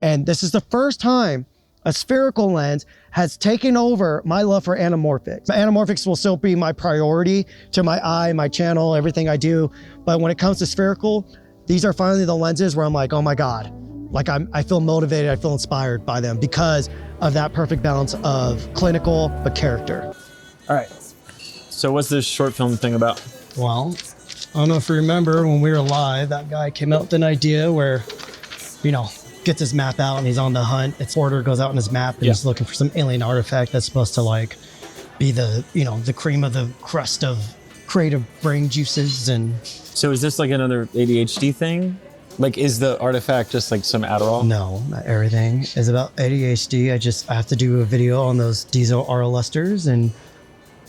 And this is the first time a spherical lens has taken over my love for anamorphics. Anamorphics will still be my priority to my eye, my channel, everything I do. But when it comes to spherical, these are finally the lenses where I'm like, oh my God, like I feel motivated, I feel inspired by them because of that perfect balance of clinical, but character. All right. So what's this short film thing about? Well, I don't know if you remember when we were live, that guy came out with an idea where, you know, gets his map out and he's on the hunt. Its order goes out on his map and he's looking for some alien artifact that's supposed to like be the, you know, the cream of the crust of creative brain juices. And so is this like another ADHD thing? Like, is the artifact just like some Adderall? No, not everything is about ADHD. I have to do a video on those DZO Arles Lustres and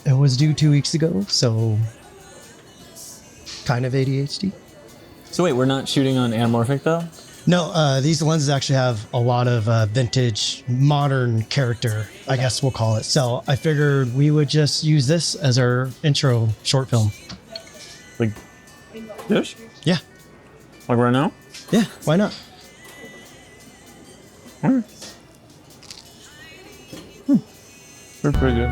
it was due 2 weeks ago. So kind of ADHD. So wait, we're not shooting on anamorphic though? No, these lenses actually have a lot of vintage, modern character, I guess we'll call it. So I figured we would just use this as our intro short film. Like this? Yeah. Like right now? Yeah, why not? We're pretty good.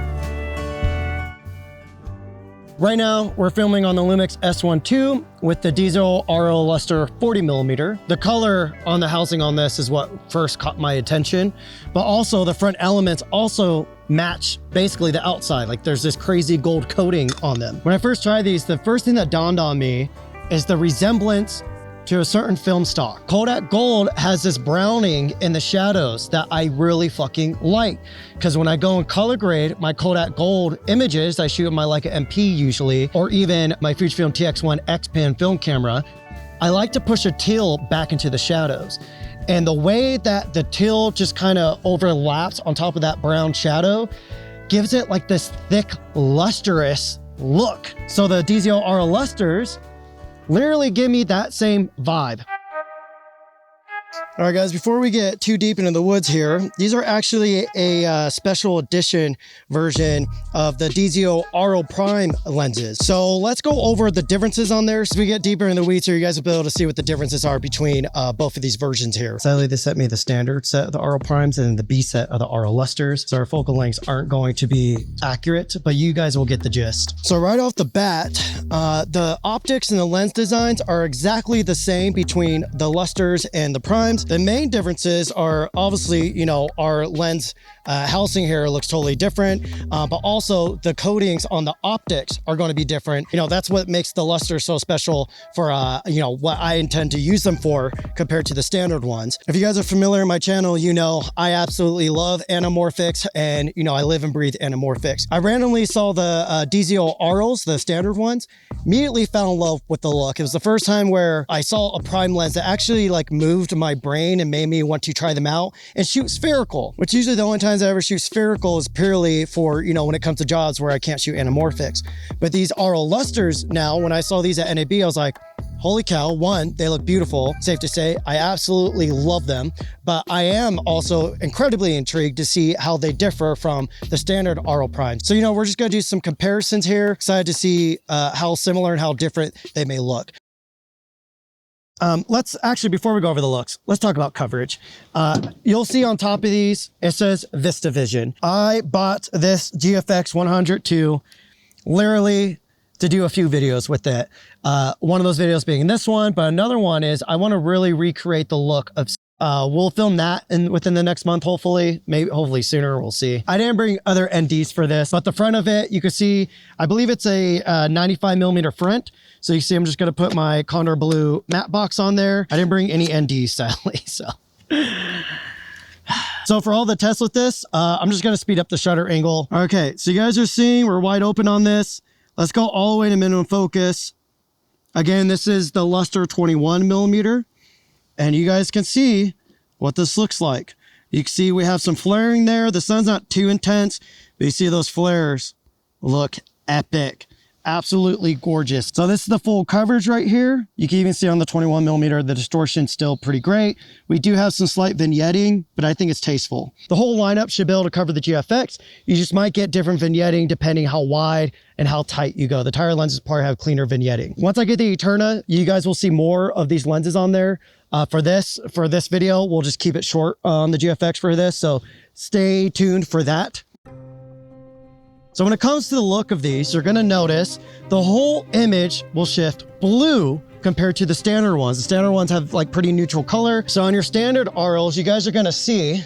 Right now, we're filming on the Lumix S1 II with the DZO Arles Lustre 40mm. The color on the housing on this is what first caught my attention, but also the front elements also match basically the outside. Like there's this crazy gold coating on them. When I first tried these, the first thing that dawned on me is the resemblance to a certain film stock. Kodak Gold has this browning in the shadows that I really fucking like. Because when I go and color grade my Kodak Gold images, I shoot with my Leica MP usually, or even my Fujifilm TX1 X-Pan film camera, I like to push a teal back into the shadows. And the way that the teal just kind of overlaps on top of that brown shadow gives it like this thick, lustrous look. So the DZO Arles Lustres literally give me that same vibe. All right, guys, before we get too deep into the woods here, these are actually a special edition version of the DZO Arles Prime lenses. So let's go over the differences on there. So we get deeper in the weeds here, you guys will be able to see what the differences are between both of these versions here. Sadly, they sent me the standard set of the Arles Primes and the B set of the Arles Lustres. So our focal lengths aren't going to be accurate, but you guys will get the gist. So right off the bat, the optics and the lens designs are exactly the same between the Lustres and the Primes. The main differences are obviously, you know, our lens housing here looks totally different, but also the coatings on the optics are going to be different. You know, that's what makes the Lustre so special for, you know, what I intend to use them for compared to the standard ones. If you guys are familiar with my channel, you know, I absolutely love anamorphics and, you know, I live and breathe anamorphics. I randomly saw the DZO Arles, the standard ones, immediately fell in love with the look. It was the first time where I saw a prime lens that actually like moved my brain and made me want to try them out and shoot spherical, which usually the only times I ever shoot spherical is purely for, you know, when it comes to jobs where I can't shoot anamorphics. But these Arles Lustres now, when I saw these at NAB, I was like, holy cow, one, they look beautiful. Safe to say, I absolutely love them, but I am also incredibly intrigued to see how they differ from the standard Arles Prime. So, you know, we're just gonna do some comparisons here. Excited to see how similar and how different they may look. Let's actually, before we go over the looks, let's talk about coverage. You'll see on top of these, it says VistaVision. I bought this GFX 100 II literally to do a few videos with it. One of those videos being this one, but another one is I want to really recreate the look of we'll film that within the next month, hopefully, hopefully sooner, we'll see. I didn't bring other NDs for this, but the front of it, you can see, I believe it's a 95mm front. So you see, I'm just gonna put my Condor Blue matte box on there. I didn't bring any NDs, sadly, so. So for all the tests with this, I'm just gonna speed up the shutter angle. Okay, so you guys are seeing, we're wide open on this. Let's go all the way to minimum focus. Again, this is the Lustre 21mm. And you guys can see what this looks like. You can see we have some flaring there. The sun's not too intense, but you see those flares look epic. Absolutely gorgeous. So this is the full coverage right here. You can even see on the 21mm, the distortion's still pretty great. We do have some slight vignetting, but I think it's tasteful. The whole lineup should be able to cover the GFX. You just might get different vignetting depending how wide and how tight you go. The Tire lenses probably have cleaner vignetting. Once I get the Eterna, you guys will see more of these lenses on there. For this video, we'll just keep it short on the GFX for this. So stay tuned for that. So when it comes to the look of these, you're gonna notice the whole image will shift blue compared to the standard ones. The standard ones have like pretty neutral color. So on your standard Arles, you guys are gonna see,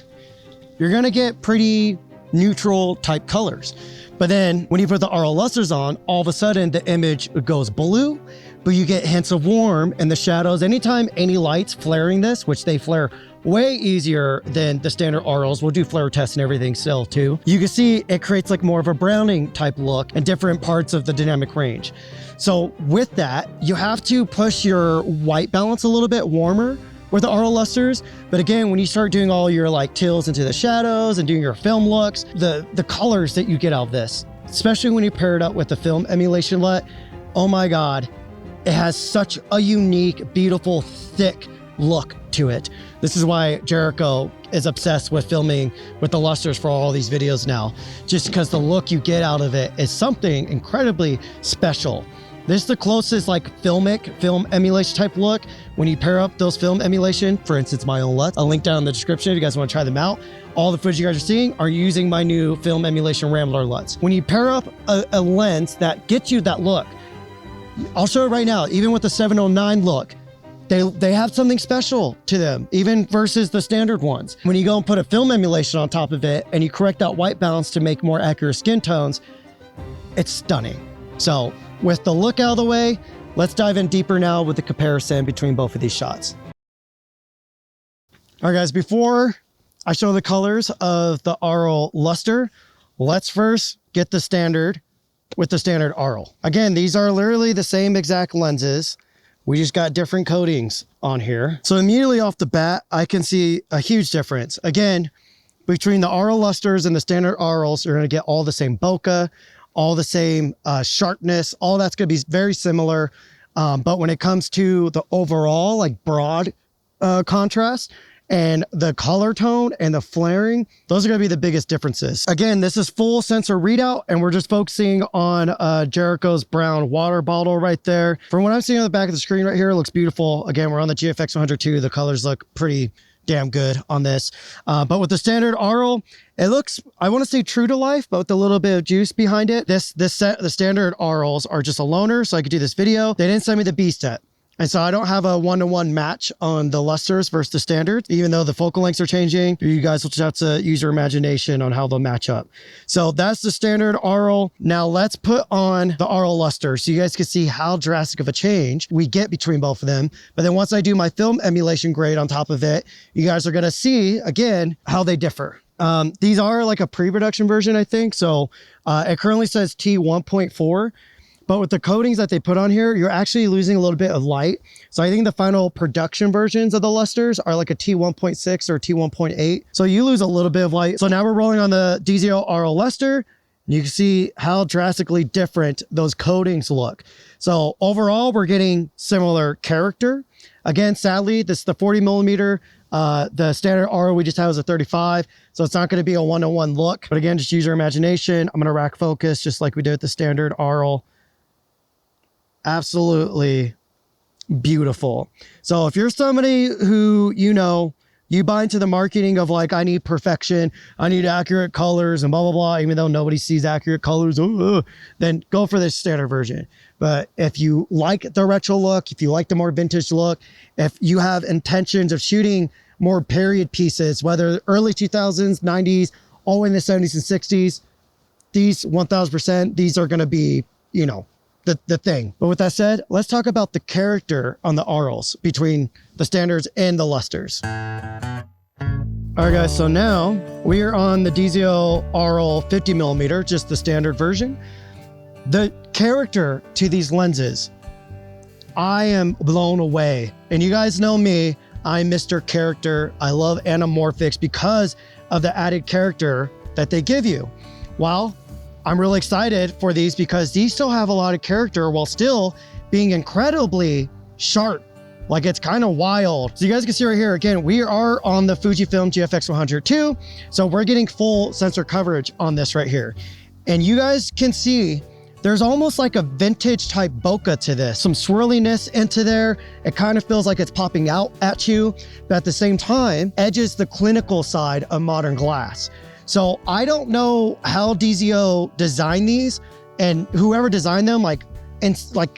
you're gonna get pretty neutral type colors. But then when you put the Arles Lustres on, all of a sudden the image goes blue, but you get hints of warm in the shadows. Anytime any lights flaring this, which they flare way easier than the standard Arles. We'll do flare tests and everything still too. You can see it creates like more of a browning type look in different parts of the dynamic range. So with that, you have to push your white balance a little bit warmer with the Arles Lustres. But again, when you start doing all your like tilts into the shadows and doing your film looks, the colors that you get out of this, especially when you pair it up with the film emulation LUT, oh my God, it has such a unique, beautiful, thick look to it. This is why Jericho is obsessed with filming with the Lustres for all these videos now, just because the look you get out of it is something incredibly special. This is the closest like film emulation type look. When you pair up those film emulation, for instance, my own LUTs, I'll link down in the description if you guys want to try them out. All the footage you guys are seeing are using my new film emulation Rambler LUTs. When you pair up a lens that gets you that look, I'll show it right now, even with the 709 look, they have something special to them, even versus the standard ones. When you go and put a film emulation on top of it and you correct that white balance to make more accurate skin tones, it's stunning. So with the look out of the way, let's dive in deeper now with the comparison between both of these shots. All right, guys, before I show the colors of the Arles Lustre, let's first get the standard with the standard Arles. Again, these are literally the same exact lenses. We just got different coatings on here. So immediately off the bat, I can see a huge difference. Again, between the Arles Lustres and the standard Arles, you're gonna get all the same bokeh, all the same sharpness, all that's gonna be very similar. But when it comes to the overall like broad contrast and the color tone and the flaring, those are gonna be the biggest differences. Again, this is full sensor readout and we're just focusing on Jericho's brown water bottle right there. From what I'm seeing on the back of the screen right here, it looks beautiful. Again, we're on the GFX 102. The colors look pretty damn good on this. But with the standard Arles, it looks, I want to say true to life, but with a little bit of juice behind it. The standard Arles are just a loaner, so I could do this video. They didn't send me the B set. And so I don't have a one-to-one match on the Lustres versus the standard, even though the focal lengths are changing. You guys will just have to use your imagination on how they'll match up. So that's the standard Arles. Now let's put on the Arles Lustre so you guys can see how drastic of a change we get between both of them. But then once I do my film emulation grade on top of it, you guys are gonna see, again, how they differ. These are like a pre-production version, I think. So it currently says T1.4. But with the coatings that they put on here, you're actually losing a little bit of light. So I think the final production versions of the Lustres are like a T1.6 or T1.8. So you lose a little bit of light. So now we're rolling on the DZO Arles Lustre. You can see how drastically different those coatings look. So overall, we're getting similar character. Again, sadly, this is the 40mm. The standard Arles we just have is a 35. So it's not going to be a one-to-one look. But again, just use your imagination. I'm going to rack focus just like we did with the standard Arles. Absolutely beautiful. So if you're somebody who, you know, you buy into the marketing of like, I need perfection, I need accurate colors and blah, blah, blah, even though nobody sees accurate colors, then go for this standard version. But if you like the retro look, if you like the more vintage look, if you have intentions of shooting more period pieces, whether early 2000s, 90s, all in the 70s and 60s, these 1000%, these are going to be, you know, the thing. But with that said, let's talk about the character on the Arles between the standards and the Lustres. All right, guys, so now we are on the DZO Arles 50mm, just the standard version. The character to these lenses, I am blown away. And you guys know me, I'm Mr. Character. I love anamorphics because of the added character that they give you. While I'm really excited for these because these still have a lot of character while still being incredibly sharp. Like it's kind of wild. So you guys can see right here, again, we are on the Fujifilm GFX 100 II. So we're getting full sensor coverage on this right here. And you guys can see there's almost like a vintage type bokeh to this. Some swirliness into there. It kind of feels like it's popping out at you, but at the same time, edges the clinical side of modern glass. So I don't know how DZO designed these, and whoever designed them, like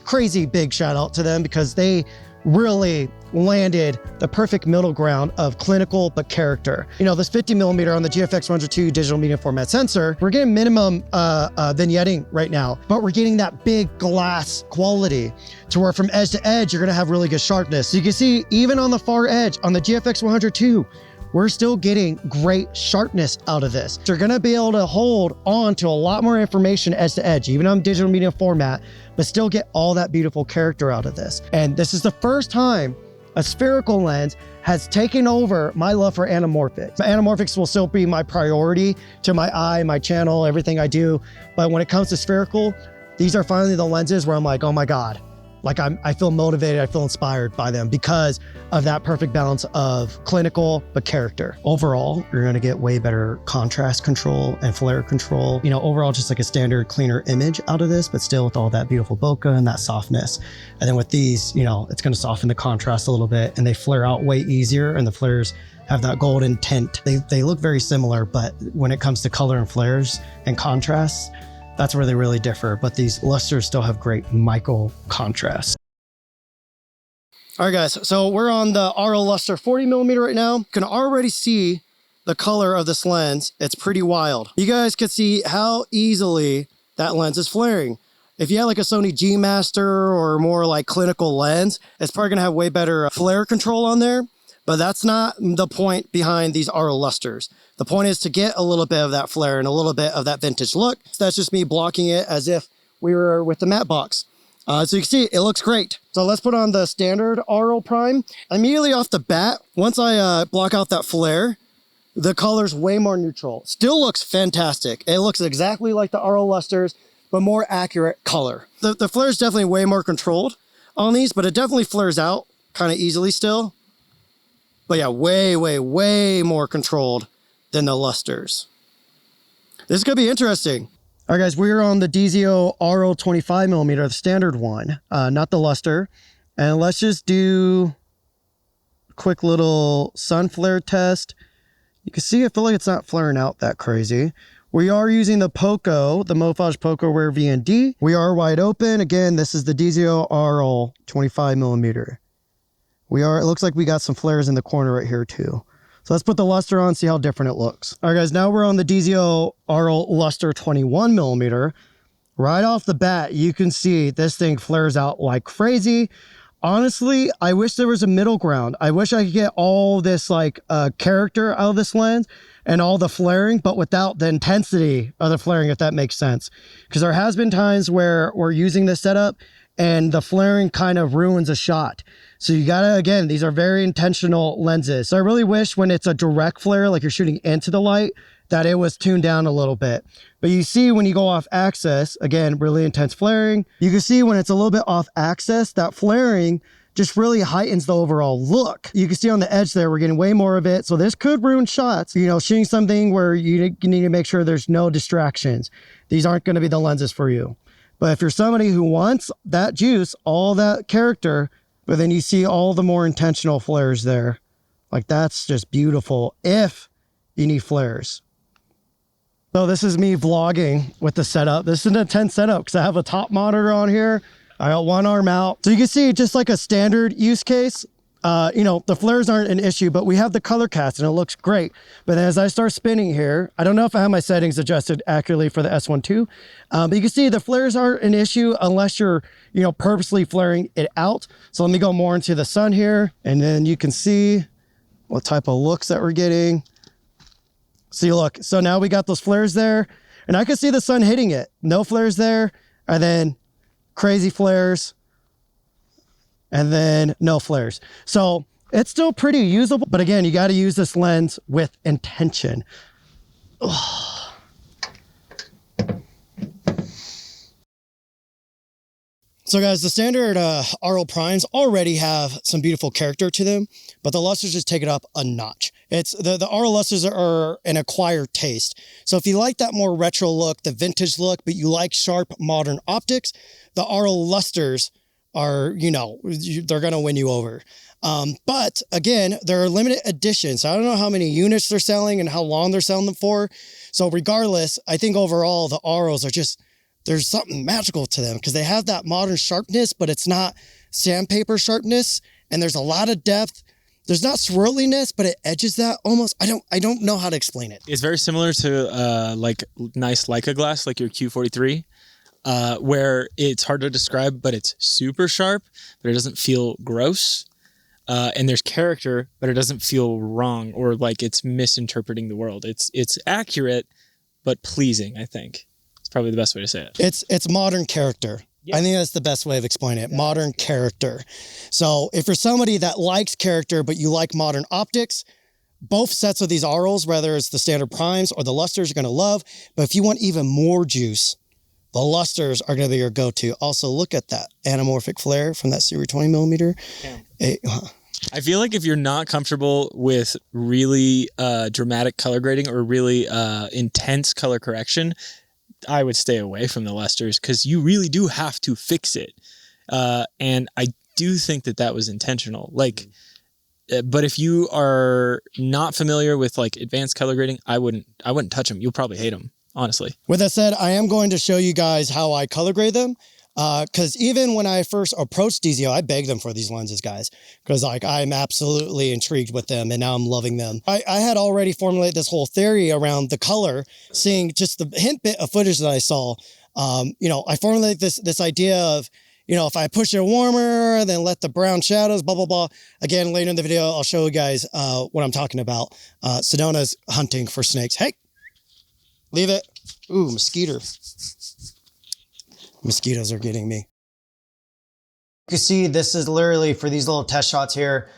crazy big shout out to them, because they really landed the perfect middle ground of clinical but character. You know, this 50mm on the GFX 102 digital medium format sensor, we're getting minimum vignetting right now, but we're getting that big glass quality to where from edge to edge, you're gonna have really good sharpness. So you can see even on the far edge, on the GFX 102, we're still getting great sharpness out of this. You're gonna be able to hold on to a lot more information edge to edge, even on digital medium format, but still get all that beautiful character out of this. And this is the first time a spherical lens has taken over my love for anamorphics. Anamorphics will still be my priority to my eye, my channel, everything I do. But when it comes to spherical, these are finally the lenses where I'm like, oh my God, like I feel motivated, I feel inspired by them because of that perfect balance of clinical but character. Overall, you're gonna get way better contrast control and flare control. You know, overall just like a standard cleaner image out of this, but still with all that beautiful bokeh and that softness. And then with these, you know, it's gonna soften the contrast a little bit and they flare out way easier, and the flares have that golden tint. They look very similar, but when it comes to color and flares and contrasts, that's where they really differ, but these lusters still have great micro contrast. All right, guys, so we're on the Arles Lustre 40mm right now. You can already see the color of this lens. It's pretty wild. You guys can see how easily that lens is flaring. If you had like a Sony G Master or more like clinical lens, it's probably gonna have way better flare control on there, but that's not the point behind these Arles Lustres. The point is to get a little bit of that flare and a little bit of that vintage look. So that's just me blocking it as if we were with the matte box. So you can see it looks great. So let's put on the standard Arles Prime. Immediately off the bat, once I block out that flare, the color's way more neutral. Still looks fantastic. It looks exactly like the Arles Lustres, but more accurate color. The flare is definitely way more controlled on these, but it definitely flares out kind of easily still. But yeah, way more controlled than the Lusters. This could be interesting. All right, guys, we're on the DZO Arles 25mm, the standard one, not the Lustre. And let's just do a quick little sun flare test. You can see, I feel like it's not flaring out that crazy. We are using the Poco, the Mofage Poco Rare VND. We are wide open. Again, this is the DZO Arles 25mm. It looks like we got some flares in the corner right here too. So let's put the Lustre on, see how different it looks. All right, guys, now we're on the DZO Arles Lustre 21mm. Right off the bat, you can see this thing flares out like crazy. Honestly, I wish there was a middle ground. I wish I could get all this like character out of this lens and all the flaring, but without the intensity of the flaring, if that makes sense. Because there has been times where we're using this setup and the flaring kind of ruins a shot. So you gotta, again, these are very intentional lenses. So I really wish when it's a direct flare, like you're shooting into the light, that it was tuned down a little bit. But you see when you go off axis, again, really intense flaring. You can see when it's a little bit off axis, that flaring just really heightens the overall look. You can see on the edge there, we're getting way more of it. So this could ruin shots. You know, shooting something where you need to make sure there's no distractions. These aren't gonna be the lenses for you. But if you're somebody who wants that juice, all that character, but then you see all the more intentional flares there, like that's just beautiful if you need flares. So this is me vlogging with the setup. This is an intense setup because I have a top monitor on here. I got one arm out. So you can see just like a standard use case, you know, the flares aren't an issue, but we have the color cast and it looks great. But as I start spinning here, I don't know if I have my settings adjusted accurately for the S1 II, but you can see the flares aren't an issue unless you're, you know, purposely flaring it out. So let me go more into the sun here, and then you can see what type of looks that we're getting. See, look, so now we got those flares there, and I can see the sun hitting it. No flares there, and then crazy flares, and then no flares. So it's still pretty usable, but again, you got to use this lens with intention. Ugh. So guys, the standard Arles primes already have some beautiful character to them, but the lusters just take it up a notch. It's the Arles lusters are an acquired taste. So if you like that more retro look, the vintage look, but you like sharp modern optics, the Arles lusters are, you know, they're going to win you over. But again, they're limited editions. So I don't know how many units they're selling and how long they're selling them for. So regardless, I think overall the Arles are just, there's something magical to them because they have that modern sharpness, but it's not sandpaper sharpness. And there's a lot of depth. There's not swirliness, but it edges that almost. I don't know how to explain it. It's very similar to like nice Leica glass, like your Q43, where it's hard to describe, but it's super sharp, but it doesn't feel gross. And there's character, but it doesn't feel wrong or like it's misinterpreting the world. It's accurate, but pleasing, I think. It's probably the best way to say it. It's modern character. Yeah. I think that's the best way of explaining it. Yeah. Modern character. So if you're somebody that likes character, but you like modern optics, both sets of these Arles, whether it's the standard primes or the lusters, you're going to love. But if you want even more juice, the lusters are going to be your go-to. Also, look at that anamorphic flare from that Series 20 millimeter. I feel like if you're not comfortable with really dramatic color grading or really intense color correction, I would stay away from the lusters because you really do have to fix it. And I do think that was intentional. Like, but if you are not familiar with like advanced color grading, I wouldn't touch them. You'll probably hate them, honestly. With that said, I am going to show you guys how I color grade them. Because even when I first approached DZO, I begged them for these lenses, guys, because like I'm absolutely intrigued with them and now I'm loving them. I had already formulated this whole theory around the color, seeing just the hint bit of footage that I saw. You know, I formulated this idea of, you know, if I push it warmer, then let the brown shadows, blah, blah, blah. Again, later in the video, I'll show you guys what I'm talking about. Sedona's hunting for snakes. Hey, leave it. Ooh, mosquito. Mosquitoes are getting me. You can see this is literally for these little test shots here.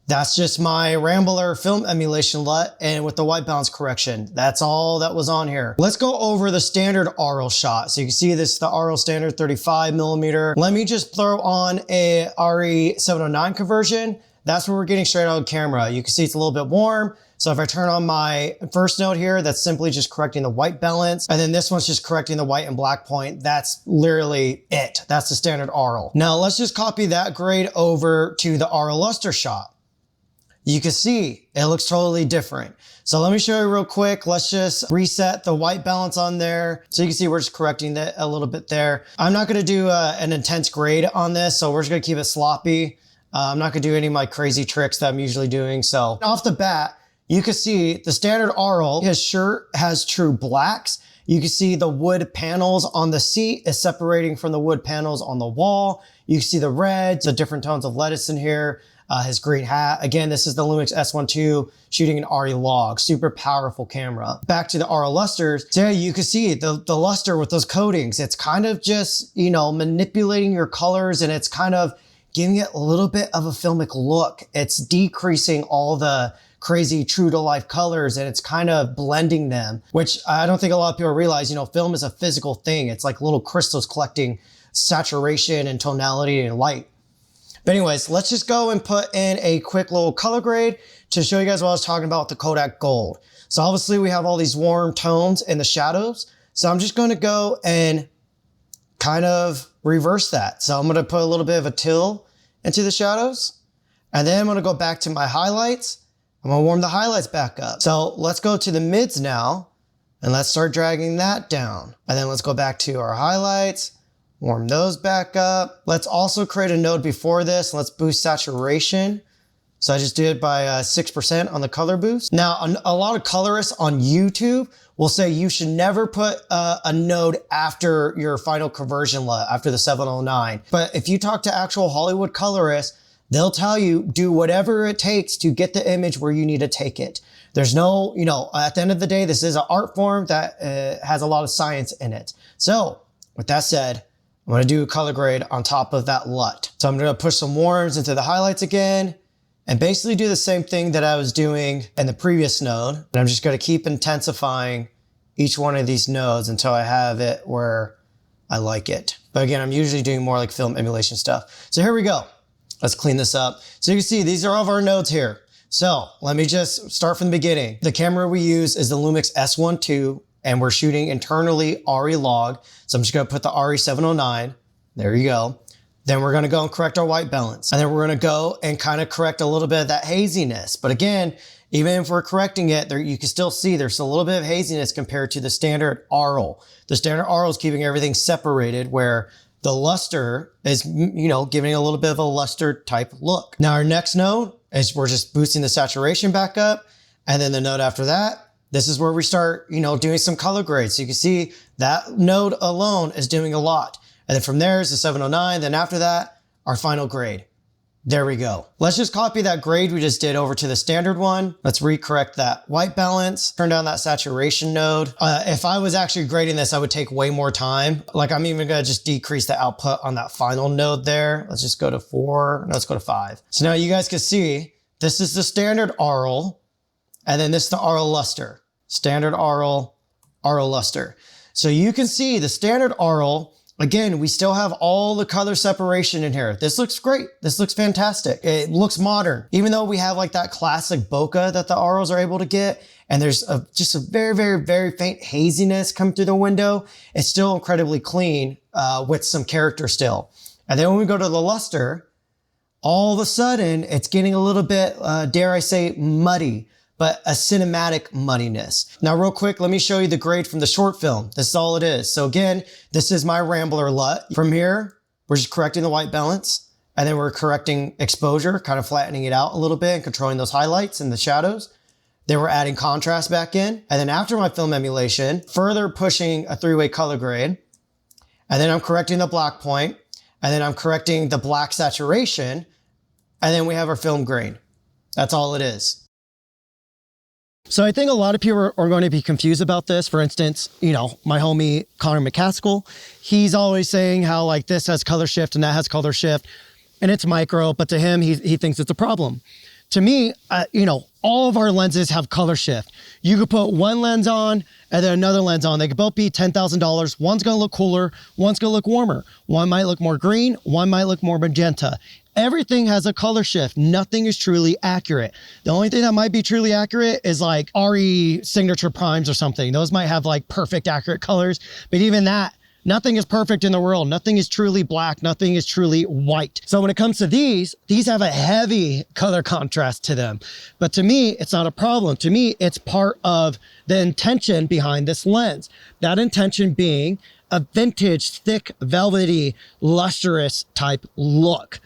That's just my Rambler film emulation LUT and with the white balance correction. That's all that was on here. Let's go over the standard Arles shot. So you can see this is the Arles standard 35 millimeter. Let me just throw on a RE709 conversion. That's what we're getting straight on camera. You can see it's a little bit warm. So if I turn on my first node here, that's simply just correcting the white balance. And then this one's just correcting the white and black point. That's literally it. That's the standard Arles. Now let's just copy that grade over to the Arles Lustre shot. You can see it looks totally different. So let me show you real quick. Let's just reset the white balance on there. So you can see we're just correcting that a little bit there. I'm not gonna do an intense grade on this. So we're just gonna keep it sloppy. I'm not gonna do any of my crazy tricks that I'm usually doing. So off the bat, you can see the standard Arles, his shirt has true blacks. You can see the wood panels on the seat is separating from the wood panels on the wall. You can see the reds, the different tones of lettuce in here. His green hat. Again, this is the Lumix S12 shooting an RE log. Super powerful camera. Back to the Arles lusters. So yeah, you can see the luster with those coatings. It's kind of just, you know, manipulating your colors and it's kind of giving it a little bit of a filmic look. It's decreasing all the crazy true to life colors and it's kind of blending them, which I don't think a lot of people realize, you know, film is a physical thing. It's like little crystals collecting saturation and tonality and light. But anyways, let's just go and put in a quick little color grade to show you guys what I was talking about with the Kodak Gold. So obviously we have all these warm tones in the shadows. So I'm just going to go and kind of reverse that. So I'm going to put a little bit of a teal into the shadows. And then I'm going to go back to my highlights. I'm going to warm the highlights back up. So let's go to the mids now and let's start dragging that down. And then let's go back to our highlights. Warm those back up. Let's also create a node before this. Let's boost saturation. So I just did it by 6% on the color boost. Now, a lot of colorists on YouTube will say you should never put a node after your final conversion LUT, after the 709. But if you talk to actual Hollywood colorists, they'll tell you do whatever it takes to get the image where you need to take it. There's no, you know, at the end of the day, this is an art form that has a lot of science in it. So with that said, I'm going to do a color grade on top of that LUT. So I'm going to push some warms into the highlights again and basically do the same thing that I was doing in the previous node. And I'm just going to keep intensifying each one of these nodes until I have it where I like it. But again, I'm usually doing more like film emulation stuff. So here we go. Let's clean this up. So you can see these are all of our nodes here. So let me just start from the beginning. The camera we use is the Lumix S1 II, and we're shooting internally RE log. So I'm just gonna put the RE709. There you go. Then we're gonna go and correct our white balance. And then we're gonna go and kind of correct a little bit of that haziness. But again, even if we're correcting it, there you can still see there's a little bit of haziness compared to the standard Arles. The standard Arles is keeping everything separated, where the luster is, you know, giving a little bit of a luster type look. Now our next node is we're just boosting the saturation back up. And then the node after that, this is where we start, you know, doing some color grades. So you can see that node alone is doing a lot. And then from there is the 709. Then after that, our final grade. There we go. Let's just copy that grade we just did over to the standard one. Let's recorrect that white balance, turn down that saturation node. If I was actually grading this, I would take way more time. Like I'm even gonna just decrease the output on that final node there. Let's just go to 4, no, let's go to 5. So now you guys can see, this is the standard Arles, and then this is the Arles Lustre. Standard Arles, Arles Lustre. So you can see the standard Arles, again, we still have all the color separation in here. This looks great. This looks fantastic. It looks modern. Even though we have like that classic bokeh that the Arles are able to get, and there's just a very, very, very faint haziness come through the window, it's still incredibly clean with some character still. And then when we go to the Lustre, all of a sudden it's getting a little bit, dare I say, muddy, but a cinematic muddiness. Now real quick, let me show you the grade from the short film. This is all it is. So again, this is my Rambler LUT. From here, we're just correcting the white balance, and then we're correcting exposure, kind of flattening it out a little bit and controlling those highlights and the shadows. Then we're adding contrast back in. And then after my film emulation, further pushing a 3-way color grade. And then I'm correcting the black point, and then I'm correcting the black saturation. And then we have our film grain. That's all it is. So I think a lot of people are going to be confused about this. For instance, you know, my homie Connor McCaskill, he's always saying how like this has color shift and that has color shift, and it's micro, but to him, he thinks it's a problem. To me, you know, all of our lenses have color shift. You could put one lens on and then another lens on. They could both be $10,000. One's gonna look cooler, one's gonna look warmer. One might look more green, one might look more magenta. Everything has a color shift. Nothing is truly accurate. The only thing that might be truly accurate is like RE signature primes or something. Those might have like perfect accurate colors, but even that, nothing is perfect in the world. Nothing is truly black. Nothing is truly white. So when it comes to these have a heavy color contrast to them. But to me, it's not a problem. To me, it's part of the intention behind this lens. That intention being a vintage, thick, velvety, lustrous type look.